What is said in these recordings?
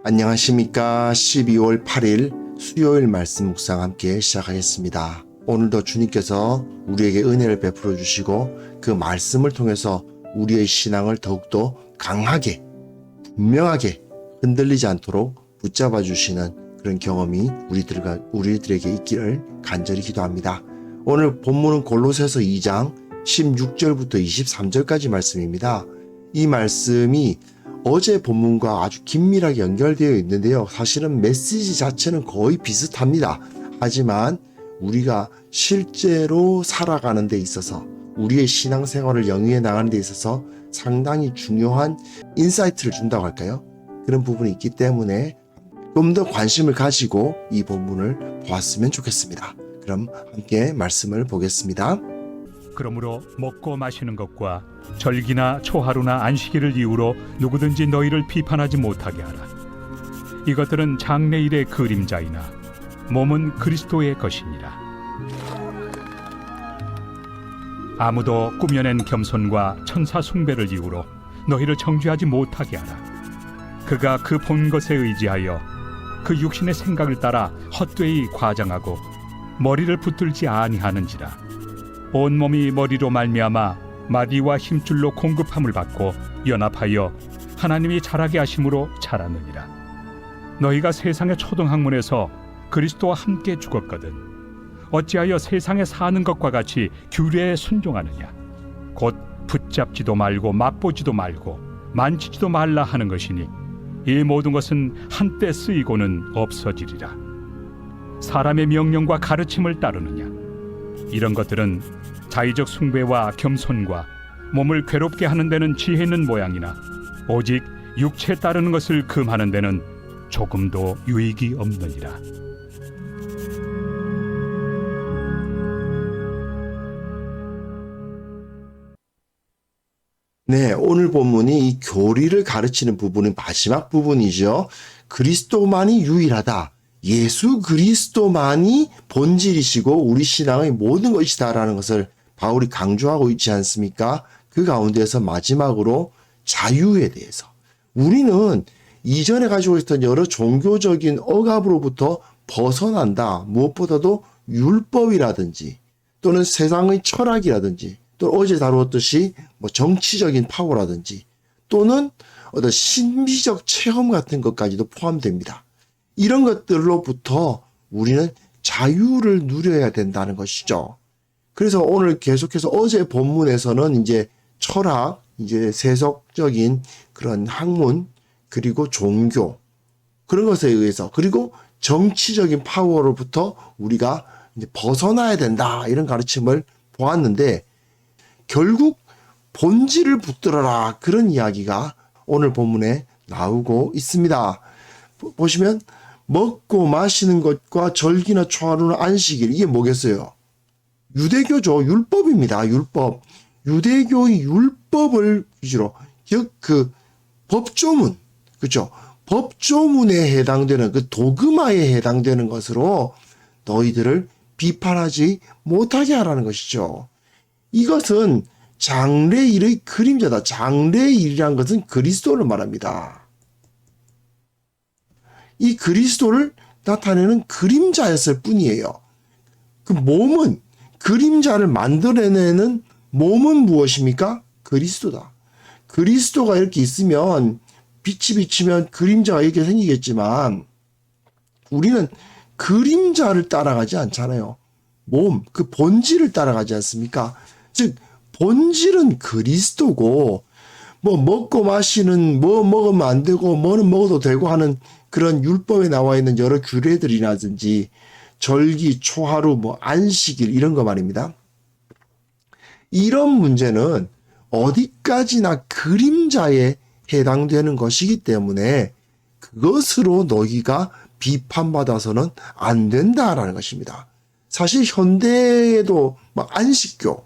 안녕하십니까. 12월 8일 수요일 말씀 묵상 함께 시작하겠습니다. 오늘도 주님께서 우리에게 은혜를 베풀어 주시고 그 말씀을 통해서 우리의 신앙을 더욱더 강하게 분명하게 흔들리지 않도록 붙잡아 주시는 그런 경험이 우리들에게 있기를 간절히 기도합니다. 오늘 본문은 골로새서 2장 16절부터 23절까지 말씀입니다. 이 말씀이 어제 본문과 아주 긴밀하게 연결되어 있는데요. 사실은 메시지 자체는 거의 비슷합니다. 하지만 우리가 실제로 살아가는 데 있어서 우리의 신앙생활을 영위해 나가는 데 있어서 상당히 중요한 인사이트를 준다고 할까요? 그런 부분이 있기 때문에 좀 더 관심을 가지고 이 본문을 보았으면 좋겠습니다. 그럼 함께 말씀을 보겠습니다. 그러므로 먹고 마시는 것과 절기나 초하루나 안식일을 이유로 누구든지 너희를 비판하지 못하게 하라. 이것들은 장래일의 그림자이나 몸은 그리스도의 것이니라. 아무도 꾸며낸 겸손과 천사 숭배를 이유로 너희를 정죄하지 못하게 하라. 그가 그 본 것에 의지하여 그 육신의 생각을 따라 헛되이 과장하고 머리를 붙들지 아니하는지라. 온몸이 머리로 말미암아 마디와 힘줄로 공급함을 받고 연합하여 하나님이 자라게 하심으로 자라느니라. 너희가 세상의 초등학문에서 그리스도와 함께 죽었거든 어찌하여 세상에 사는 것과 같이 규례에 순종하느냐. 곧 붙잡지도 말고 맛보지도 말고 만지지도 말라 하는 것이니 이 모든 것은 한때 쓰이고는 없어지리라. 사람의 명령과 가르침을 따르느냐. 이런 것들은 자의적 숭배와 겸손과 몸을 괴롭게 하는 데는 지혜 있는 모양이나 오직 육체에 따르는 것을 금하는 데는 조금도 유익이 없느니라. 네, 오늘 본문이 이 교리를 가르치는 부분은 마지막 부분이죠. 그리스도만이 유일하다. 예수 그리스도만이 본질이시고 우리 신앙의 모든 것이다라는 것을 바울이 강조하고 있지 않습니까? 그 가운데서 마지막으로 자유에 대해서 우리는 이전에 가지고 있었던 여러 종교적인 억압으로부터 벗어난다. 무엇보다도 율법이라든지 또는 세상의 철학이라든지 또 어제 다루었듯이 정치적인 파워라든지 또는 어떤 신비적 체험 같은 것까지도 포함됩니다. 이런 것들로부터 우리는 자유를 누려야 된다는 것이죠. 그래서 오늘 계속해서 어제 본문에서는 이제 철학, 이제 세속적인 그런 학문, 그리고 종교, 그런 것에 의해서, 그리고 정치적인 파워로부터 우리가 이제 벗어나야 된다. 이런 가르침을 보았는데, 결국 본질을 붙들어라. 그런 이야기가 오늘 본문에 나오고 있습니다. 보시면, 먹고 마시는 것과 절기나 초하루나 안식일, 이게 뭐겠어요? 유대교죠. 율법입니다. 율법. 유대교의 율법을 위주로, 즉 그 법조문, 그렇죠? 법조문에 해당되는 그 도그마에 해당되는 것으로 너희들을 비판하지 못하게 하라는 것이죠. 이것은 장래일의 그림자다. 장래일이란 것은 그리스도를 말합니다. 이 그리스도를 나타내는 그림자였을 뿐이에요. 그 몸은 그림자를 만들어내는 몸은 무엇입니까? 그리스도다. 그리스도가 이렇게 있으면 빛이 비치면 그림자가 이렇게 생기겠지만 우리는 그림자를 따라가지 않잖아요. 몸, 그 본질을 따라가지 않습니까? 즉 본질은 그리스도고 먹고 마시는 먹으면 안 되고 뭐는 먹어도 되고 하는 그런 율법에 나와 있는 여러 규례들이라든지 절기, 초하루, 안식일 이런 거 말입니다. 이런 문제는 어디까지나 그림자에 해당되는 것이기 때문에 그것으로 너희가 비판받아서는 안 된다라는 것입니다. 사실 현대에도 안식교,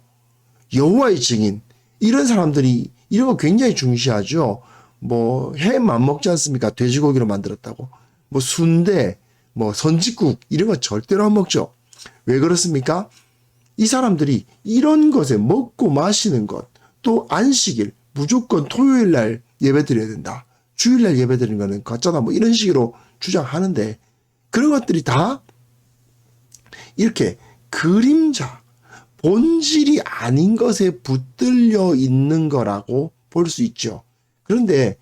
여호와의 증인 이런 사람들이 이런 거 굉장히 중시하죠. 햄 안 먹지 않습니까? 돼지고기로 만들었다고. 순대, 선짓국 이런 거 절대로 안 먹죠. 왜 그렇습니까? 이 사람들이 이런 것에 먹고 마시는 것, 또 안식일 무조건 토요일 날 예배 드려야 된다. 주일날 예배드리는 거는 가짜다 뭐 이런 식으로 주장하는데 그런 것들이 다 이렇게 그림자, 본질이 아닌 것에 붙들려 있는 거라고 볼 수 있죠. 그런데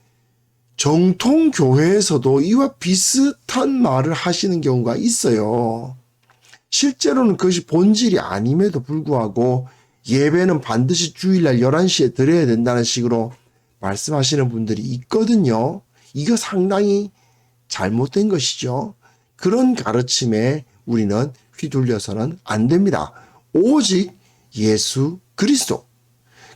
정통 교회에서도 이와 비슷한 말을 하시는 경우가 있어요. 실제로는 그것이 본질이 아님에도 불구하고 예배는 반드시 주일날 11시에 드려야 된다는 식으로 말씀하시는 분들이 있거든요. 이거 상당히 잘못된 것이죠. 그런 가르침에 우리는 휘둘려서는 안 됩니다. 오직 예수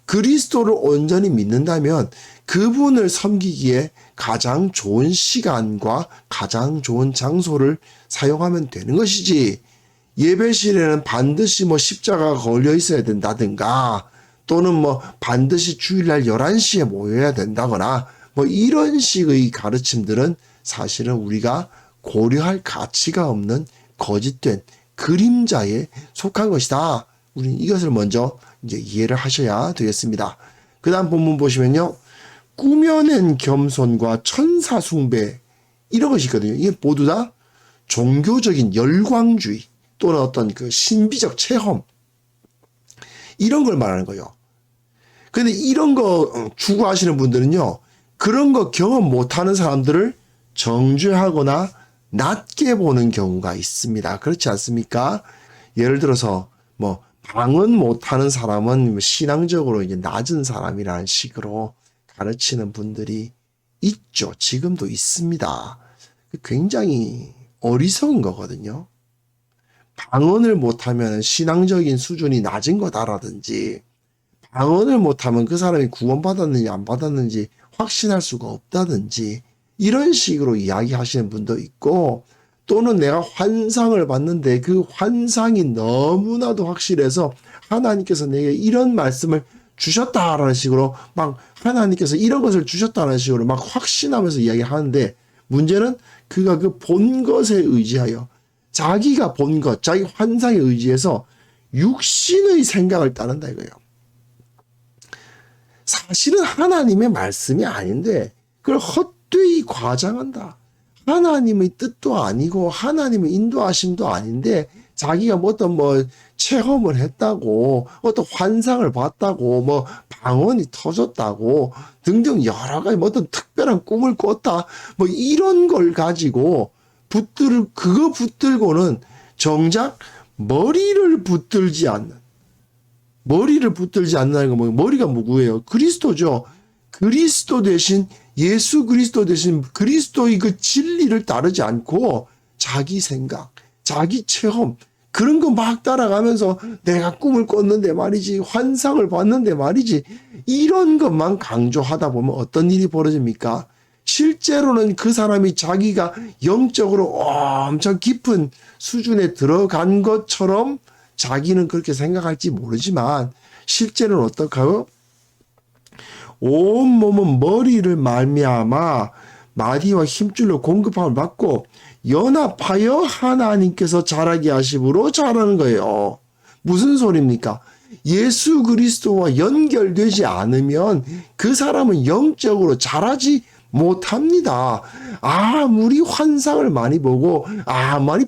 그리스도를 온전히 믿는다면 그분을 섬기기에 가장 좋은 시간과 가장 좋은 장소를 사용하면 되는 것이지, 예배실에는 반드시 뭐 십자가가 걸려 있어야 된다든가 또는 뭐 반드시 주일날 11시에 모여야 된다거나 뭐 이런 식의 가르침들은 사실은 우리가 고려할 가치가 없는 거짓된 그림자에 속한 것이다. 우리는 이것을 먼저 이제 이해를 하셔야 되겠습니다. 그 다음 본문 보시면요. 꾸며낸 겸손과 천사 숭배 이런 것이 있거든요. 이게 모두 다 종교적인 열광주의 또는 어떤 그 신비적 체험 이런 걸 말하는 거예요. 근데 이런 거 추구하시는 분들은요. 그런 거 경험 못하는 사람들을 정죄하거나 낮게 보는 경우가 있습니다. 그렇지 않습니까? 예를 들어서 뭐 방언 못하는 사람은 신앙적으로 이제 낮은 사람이라는 식으로 가르치는 분들이 있죠. 지금도 있습니다. 굉장히 어리석은 거거든요. 방언을 못하면 신앙적인 수준이 낮은 거다라든지 방언을 못하면 그 사람이 구원받았는지 안 받았는지 확신할 수가 없다든지 이런 식으로 이야기하시는 분도 있고, 또는 내가 환상을 봤는데 그 환상이 너무나도 확실해서 하나님께서 내게 이런 말씀을 주셨다라는 식으로 막 하나님께서 이런 것을 주셨다는 식으로 막 확신하면서 이야기하는데, 문제는 그가 그 본 것에 의지하여 자기가 본 것, 자기 환상에 의지해서 육신의 생각을 따른다 이거예요. 사실은 하나님의 말씀이 아닌데 그걸 헛되이 과장한다. 하나님의 뜻도 아니고 하나님의 인도하심도 아닌데 자기가 뭐 어떤 뭐 체험을 했다고 어떤 환상을 봤다고 뭐 방언이 터졌다고 등등 여러 가지 뭐 어떤 특별한 꿈을 꿨다 뭐 이런 걸 가지고 그거 붙들고는 정작 머리를 붙들지 않는다는 거 뭐 머리가 누구예요? 그리스도죠. 그리스도 대신 예수 그리스도 대신 그리스도의 그 진리를 따르지 않고 자기 생각, 자기 체험 그런 거 막 따라가면서 내가 꿈을 꿨는데 말이지, 환상을 봤는데 말이지, 이런 것만 강조하다 보면 어떤 일이 벌어집니까? 실제로는 그 사람이 자기가 영적으로 엄청 깊은 수준에 들어간 것처럼 자기는 그렇게 생각할지 모르지만 실제로는 어떨까요? 온몸은 머리를 말미암아 마디와 힘줄로 공급함을 받고 연합하여 하나님께서 자라게 하심으로 자라는 거예요. 무슨 소리입니까? 예수 그리스도와 연결되지 않으면 그 사람은 영적으로 자라지 못합니다. 아무리 환상을 많이 보고 아무리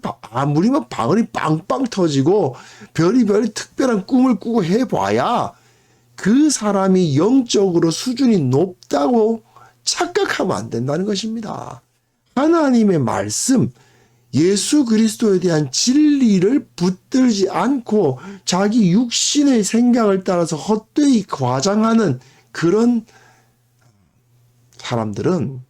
막 방언이 빵빵 터지고 별의별 특별한 꿈을 꾸고 해봐야 그 사람이 영적으로 수준이 높다고 착각하면 안 된다는 것입니다. 하나님의 말씀, 예수 그리스도에 대한 진리를 붙들지 않고 자기 육신의 생각을 따라서 헛되이 과장하는 그런 사람들은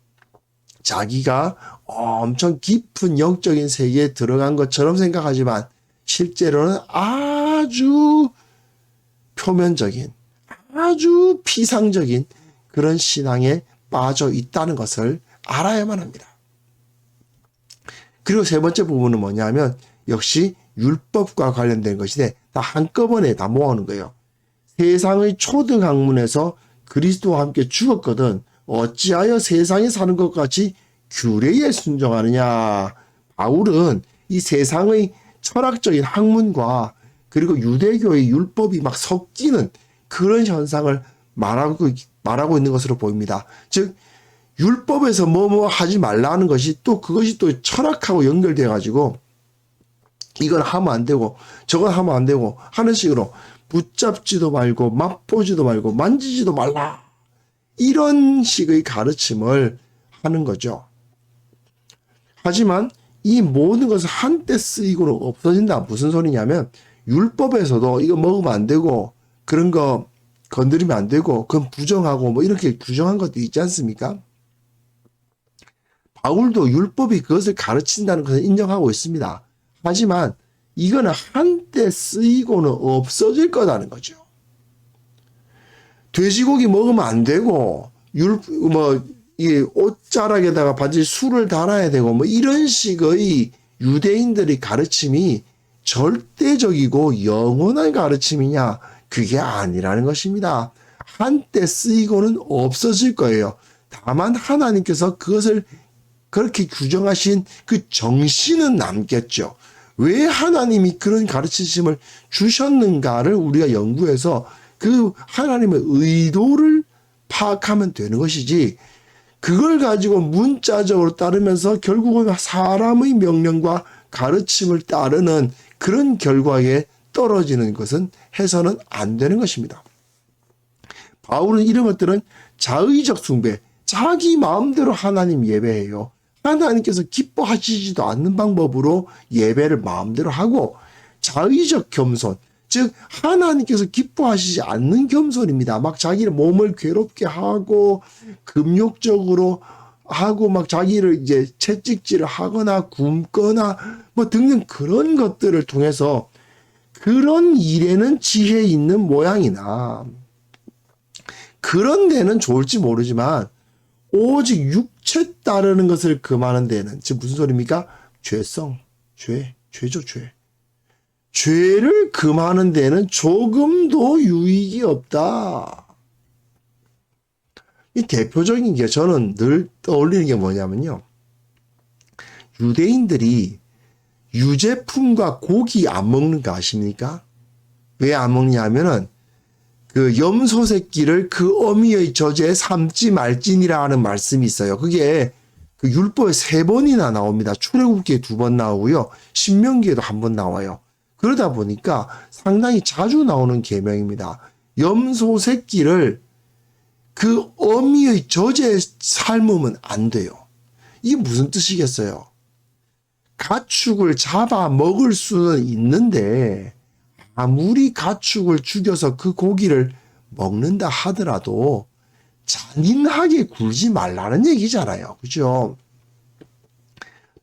자기가 엄청 깊은 영적인 세계에 들어간 것처럼 생각하지만 실제로는 아주 표면적인, 아주 피상적인 그런 신앙에 빠져 있다는 것을 알아야만 합니다. 그리고 세 번째 부분은 뭐냐면 역시 율법과 관련된 것인데 다 한꺼번에 다 모아오는 거예요. 세상의 초등 학문에서 그리스도와 함께 죽었거든 어찌하여 세상에 사는 것 같이 규례에 순종하느냐. 바울은 이 세상의 철학적인 학문과 그리고 유대교의 율법이 막 섞이는 그런 현상을 말하고 있는 것으로 보입니다. 즉 율법에서 뭐뭐 하지 말라는 것이 또 그것이 또 철학하고 연결돼 가지고 이건 하면 안 되고 저건 하면 안 되고 하는 식으로 붙잡지도 말고 맛보지도 말고 만지지도 말라. 이런 식의 가르침을 하는 거죠. 하지만 이 모든 것은 한때 쓰이고는 없어진다. 무슨 소리냐면 율법에서도 이거 먹으면 안 되고 그런 거 건드리면 안 되고 그건 부정하고 뭐 이렇게 규정한 것도 있지 않습니까? 바울도 율법이 그것을 가르친다는 것을 인정하고 있습니다. 하지만 이거는 한때 쓰이고는 없어질 거라는 거죠. 돼지고기 먹으면 안 되고 이 옷자락에다가 반드시 술을 달아야 되고 뭐 이런 식의 유대인들의 가르침이 절대적이고 영원한 가르침이냐? 그게 아니라는 것입니다. 한때 쓰이고는 없어질 거예요. 다만 하나님께서 그것을 그렇게 규정하신 그 정신은 남겠죠. 왜 하나님이 그런 가르치심을 주셨는가를 우리가 연구해서 그 하나님의 의도를 파악하면 되는 것이지, 그걸 가지고 문자적으로 따르면서 결국은 사람의 명령과 가르침을 따르는 그런 결과에 떨어지는 것은 해서는 안 되는 것입니다. 바울은 이런 것들은 자의적 숭배, 자기 마음대로 하나님 예배해요. 하나님께서 기뻐하시지도 않는 방법으로 예배를 마음대로 하고, 자의적 겸손, 즉 하나님께서 기뻐하시지 않는 겸손입니다. 막 자기를 몸을 괴롭게 하고 금욕적으로 하고 막 자기를 이제 채찍질을 하거나 굶거나 뭐 등등 그런 것들을 통해서 그런 일에는 지혜 있는 모양이나 그런 데는 좋을지 모르지만 오직 육체 따르는 것을 금하는 데는, 즉 무슨 소리입니까? 죄성, 죄죠, 죄. 죄를 금하는 데는 조금도 유익이 없다. 이 대표적인 게 저는 늘 떠올리는 게 뭐냐면요. 유대인들이 유제품과 고기 안 먹는 거 아십니까? 왜 안 먹냐 하면은 그 염소 새끼를 그 어미의 젖에 삶지 말지니라 하는 말씀이 있어요. 그게 그 율법에 3번이나 나옵니다. 출애굽기에 2번 나오고요. 신명기에도 1번 나와요. 그러다 보니까 상당히 자주 나오는 계명입니다. 염소 새끼를 그 어미의 젖에 삶으면 안 돼요. 이게 무슨 뜻이겠어요? 가축을 잡아 먹을 수는 있는데 아무리 가축을 죽여서 그 고기를 먹는다 하더라도 잔인하게 굴지 말라는 얘기잖아요. 그죠?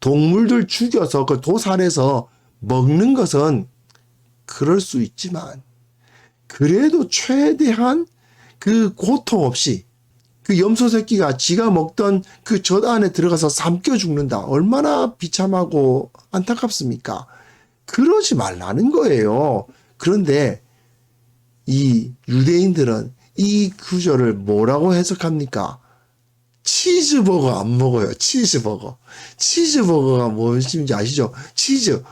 동물들 죽여서 그 도살해서 먹는 것은 그럴 수 있지만 그래도 최대한 그 고통 없이 그 염소 새끼가 지가 먹던 그 젖 안에 들어가서 삼켜 죽는다. 얼마나 비참하고 안타깝습니까? 그러지 말라는 거예요. 그런데 이 유대인들은 이 구절을 뭐라고 해석합니까? 치즈버거 안 먹어요. 치즈버거. 치즈버거가 무엇인지 아시죠? 치즈.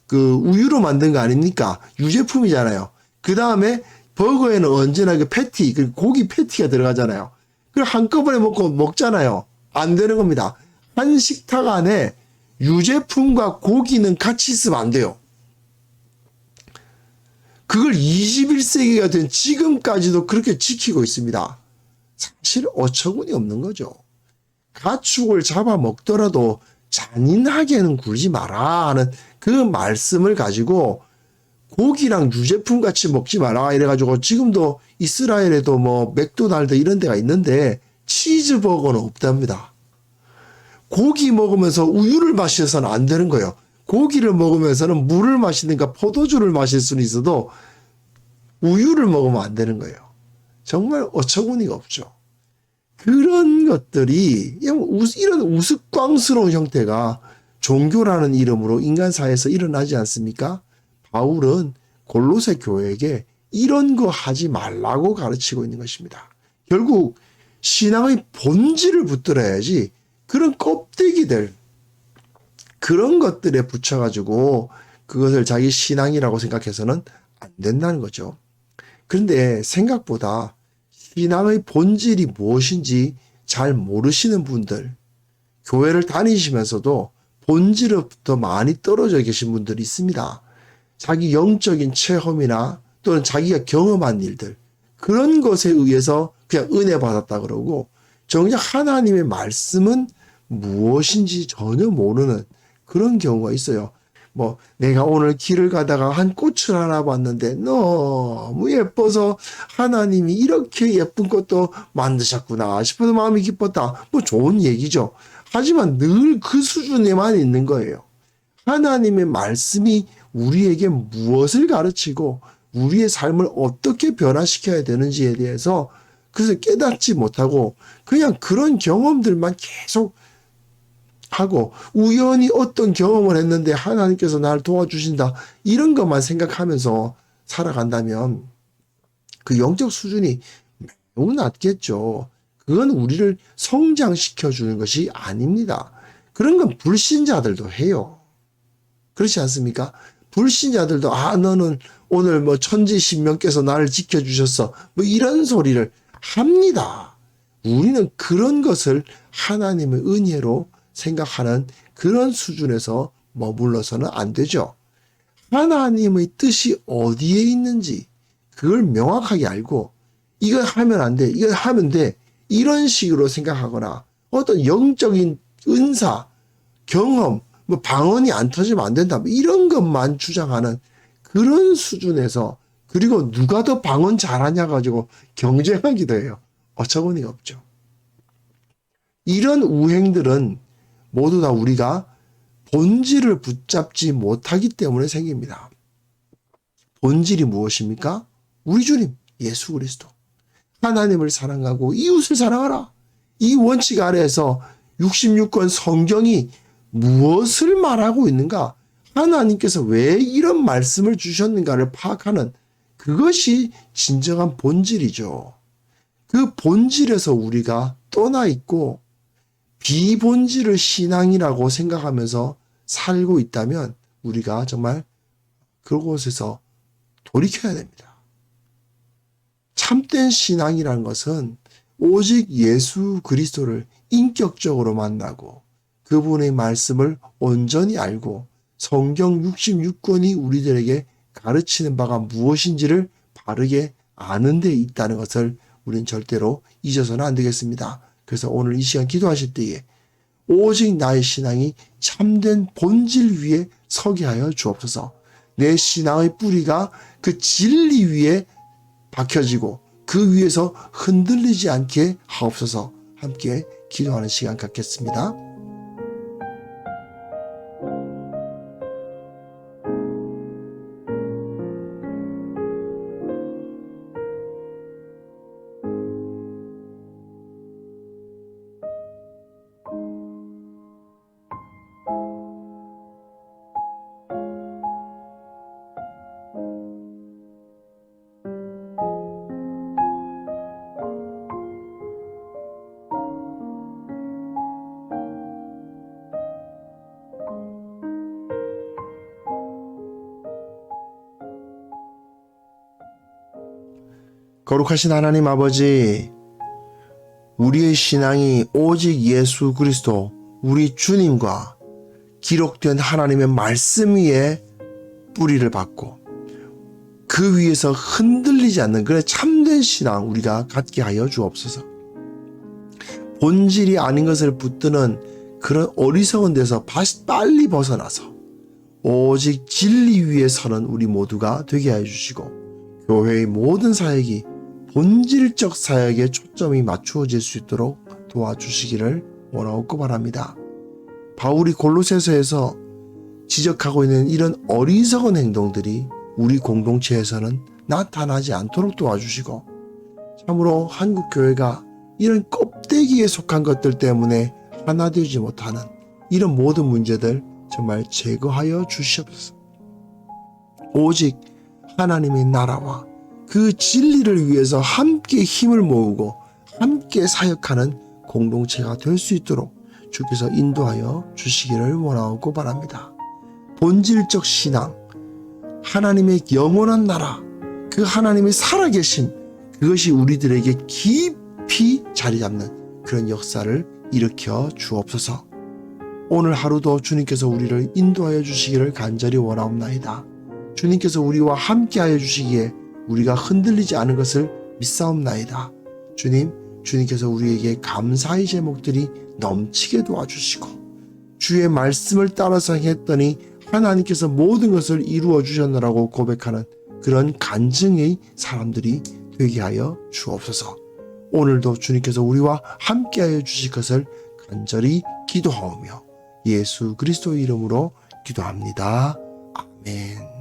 그 우유로 만든 거 아닙니까? 유제품이잖아요. 그 다음에 버거에는 언제나 그 패티, 그 고기 패티가 들어가잖아요. 그걸 한꺼번에 먹잖아요. 안 되는 겁니다. 한 식탁 안에 유제품과 고기는 같이 있으면 안 돼요. 그걸 21세기가 된 지금까지도 그렇게 지키고 있습니다. 사실 어처구니 없는 거죠. 가축을 잡아 먹더라도 잔인하게는 굴지 마라 하는 그 말씀을 가지고 고기랑 유제품 같이 먹지 마라 이래가지고 지금도 이스라엘에도 뭐 맥도날드 이런 데가 있는데 치즈버거는 없답니다. 고기 먹으면서 우유를 마셔서는 안 되는 거예요. 고기를 먹으면서는 물을 마시든가 포도주를 마실 수는 있어도 우유를 먹으면 안 되는 거예요. 정말 어처구니가 없죠. 그런 것들이 이런 우스꽝스러운 형태가 종교라는 이름으로 인간사회에서 일어나지 않습니까? 바울은 골로새 교회에게 이런 거 하지 말라고 가르치고 있는 것입니다. 결국 신앙의 본질을 붙들어야지 그런 껍데기들, 그런 것들에 붙여가지고 그것을 자기 신앙이라고 생각해서는 안 된다는 거죠. 그런데 생각보다 신앙의 본질이 무엇인지 잘 모르시는 분들, 교회를 다니시면서도 본질로부터 많이 떨어져 계신 분들이 있습니다. 자기 영적인 체험이나 또는 자기가 경험한 일들, 그런 것에 의해서 그냥 은혜 받았다 그러고 정작 하나님의 말씀은 무엇인지 전혀 모르는 그런 경우가 있어요. 뭐 내가 오늘 길을 가다가 한 꽃을 하나 봤는데 너무 예뻐서 하나님이 이렇게 예쁜 꽃도 만드셨구나 싶어서 마음이 기뻤다. 뭐 좋은 얘기죠. 하지만 늘 그 수준에만 있는 거예요. 하나님의 말씀이 우리에게 무엇을 가르치고 우리의 삶을 어떻게 변화시켜야 되는지에 대해서 그래서 깨닫지 못하고 그냥 그런 경험들만 계속 하고 우연히 어떤 경험을 했는데 하나님께서 나를 도와주신다 이런 것만 생각하면서 살아간다면 그 영적 수준이 매우 낮겠죠. 그건 우리를 성장시켜 주는 것이 아닙니다. 그런 건 불신자들도 해요. 그렇지 않습니까? 불신자들도 너는 오늘 뭐 천지신명께서 나를 지켜주셨어 뭐 이런 소리를 합니다. 우리는 그런 것을 하나님의 은혜로 생각하는 그런 수준에서 머물러서는 안 되죠. 하나님의 뜻이 어디에 있는지 그걸 명확하게 알고 이걸 하면 안 돼, 이걸 하면 돼 이런 식으로 생각하거나 어떤 영적인 은사, 경험, 뭐 방언이 안 터지면 안 된다 뭐 이런 것만 주장하는 그런 수준에서 그리고 누가 더 방언 잘하냐 가지고 경쟁하기도 해요. 어처구니가 없죠. 이런 우행들은 모두 다 우리가 본질을 붙잡지 못하기 때문에 생깁니다. 본질이 무엇입니까? 우리 주님 예수 그리스도. 하나님을 사랑하고 이웃을 사랑하라. 이 원칙 아래에서 66권 성경이 무엇을 말하고 있는가? 하나님께서 왜 이런 말씀을 주셨는가를 파악하는 그것이 진정한 본질이죠. 그 본질에서 우리가 떠나 있고 비본질을 신앙이라고 생각하면서 살고 있다면 우리가 정말 그곳에서 돌이켜야 됩니다. 참된 신앙이라는 것은 오직 예수 그리스도를 인격적으로 만나고 그분의 말씀을 온전히 알고 성경 66권이 우리들에게 가르치는 바가 무엇인지를 바르게 아는 데 있다는 것을 우리는 절대로 잊어서는 안 되겠습니다. 그래서 오늘 이 시간 기도하실 때에 오직 나의 신앙이 참된 본질 위에 서게 하여 주옵소서. 내 신앙의 뿌리가 그 진리 위에 박혀지고 그 위에서 흔들리지 않게 하옵소서. 함께 기도하는 시간 갖겠습니다. 거룩하신 하나님 아버지, 우리의 신앙이 오직 예수 그리스도 우리 주님과 기록된 하나님의 말씀 위에 뿌리를 받고 그 위에서 흔들리지 않는 그런 참된 신앙 우리가 갖게 하여 주옵소서. 본질이 아닌 것을 붙드는 그런 어리석은 데서 빨리 벗어나서 오직 진리 위에 서는 우리 모두가 되게 하여 주시고 교회의 모든 사역이 본질적 사역에 초점이 맞추어질 수 있도록 도와주시기를 원하옵고 바랍니다. 바울이 골로새서에서 지적하고 있는 이런 어리석은 행동들이 우리 공동체에서는 나타나지 않도록 도와주시고 참으로 한국교회가 이런 껍데기에 속한 것들 때문에 하나 되지 못하는 이런 모든 문제들 정말 제거하여 주시옵소서. 오직 하나님의 나라와 그 진리를 위해서 함께 힘을 모으고 함께 사역하는 공동체가 될 수 있도록 주께서 인도하여 주시기를 원하고 바랍니다. 본질적 신앙, 하나님의 영원한 나라, 그 하나님의 살아계심, 그것이 우리들에게 깊이 자리 잡는 그런 역사를 일으켜 주옵소서. 오늘 하루도 주님께서 우리를 인도하여 주시기를 간절히 원하옵나이다. 주님께서 우리와 함께하여 주시기에 우리가 흔들리지 않은 것을 믿사옵나이다. 주님께서 우리에게 감사의 제목들이 넘치게 도와주시고 주의 말씀을 따라서 행했더니 하나님께서 모든 것을 이루어 주셨노라고 고백하는 그런 간증의 사람들이 되게 하여 주옵소서. 오늘도 주님께서 우리와 함께하여 주실 것을 간절히 기도하오며 예수 그리스도의 이름으로 기도합니다. 아멘.